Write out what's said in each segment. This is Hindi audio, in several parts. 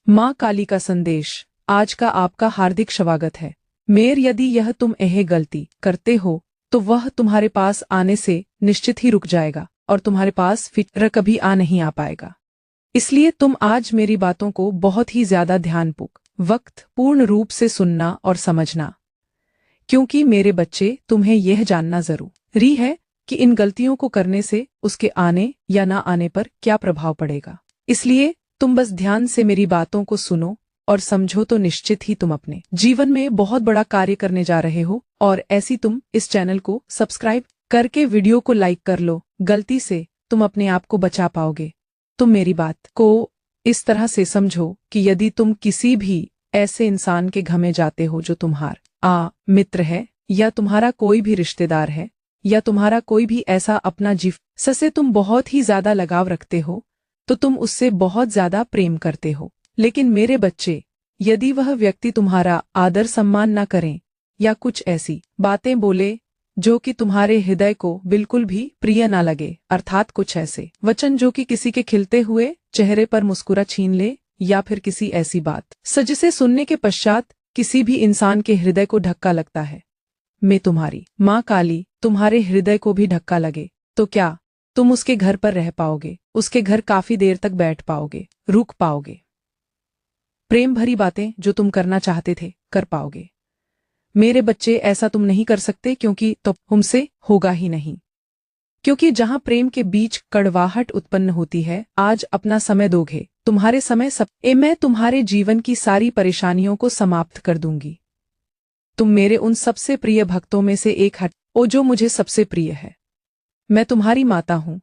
माँ काली का संदेश। आज का आपका हार्दिक स्वागत है। मेर यदि यह तुम यह गलती करते हो तो वह तुम्हारे पास आने से निश्चित ही रुक जाएगा और तुम्हारे पास फिर कभी नहीं आ पाएगा। इसलिए तुम आज मेरी बातों को बहुत ही ज्यादा ध्यानपूर्वक वक्त पूर्ण रूप से सुनना और समझना, क्योंकि मेरे बच्चे तुम्हें यह जानना जरूरी है कि इन गलतियों को करने से उसके आने या ना आने पर क्या प्रभाव पड़ेगा। इसलिए तुम बस ध्यान से मेरी बातों को सुनो और समझो तो निश्चित ही तुम अपने जीवन में बहुत बड़ा कार्य करने जा रहे हो। और ऐसी तुम इस चैनल को सब्सक्राइब करके वीडियो को लाइक कर लो। गलती से तुम अपने आप को बचा पाओगे। तुम मेरी बात को इस तरह से समझो कि यदि तुम किसी भी ऐसे इंसान के घर में जाते हो जो तुम्हारा मित्र है या तुम्हारा कोई भी रिश्तेदार है या तुम्हारा कोई भी ऐसा अपना जीव से तुम बहुत ही ज्यादा लगाव रखते हो, तो तुम उससे बहुत ज्यादा प्रेम करते हो। लेकिन मेरे बच्चे, यदि वह व्यक्ति तुम्हारा आदर सम्मान न करें या कुछ ऐसी बातें बोले जो कि तुम्हारे हृदय को बिल्कुल भी प्रिय ना लगे, अर्थात कुछ ऐसे वचन जो कि किसी के खिलते हुए चेहरे पर मुस्कुरा छीन ले, या फिर किसी ऐसी बात जिसे सुनने के पश्चात किसी भी इंसान के हृदय को धक्का लगता है, मैं तुम्हारी माँ काली तुम्हारे हृदय को भी धक्का लगे, तो क्या तुम उसके घर पर रह पाओगे? उसके घर काफी देर तक बैठ पाओगे? रुक पाओगे? प्रेम भरी बातें जो तुम करना चाहते थे कर पाओगे? मेरे बच्चे, ऐसा तुम नहीं कर सकते, क्योंकि तो तुमसे होगा ही नहीं। क्योंकि जहां प्रेम के बीच कड़वाहट उत्पन्न होती है, आज अपना समय दोगे, तुम्हारे समय मैं तुम्हारे जीवन की सारी परेशानियों को समाप्त कर दूंगी। तुम मेरे उन सबसे प्रिय भक्तों में से एक हो जो मुझे सबसे प्रिय है। मैं तुम्हारी माता हूँ।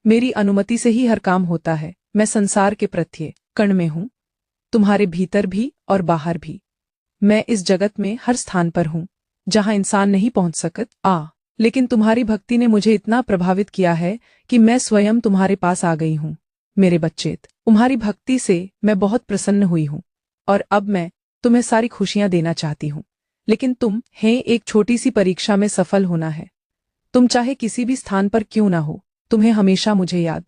मेरी अनुमति से ही हर काम होता है। मैं संसार के प्रत्येक कण में हूँ, तुम्हारे भीतर भी और बाहर भी। मैं इस जगत में हर स्थान पर हूँ जहाँ इंसान नहीं पहुँच सकता। लेकिन तुम्हारी भक्ति ने मुझे इतना प्रभावित किया है कि मैं स्वयं तुम्हारे पास आ गई हूँ। मेरे बच्चे, तुम्हारी भक्ति से मैं बहुत प्रसन्न हुई हूँ और अब मैं तुम्हें सारी खुशियाँ देना चाहती हूँ। लेकिन तुम्हें एक छोटी सी परीक्षा में सफल होना है। तुम चाहे किसी भी स्थान पर क्यों ना हो, तुम्हें हमेशा मुझे याद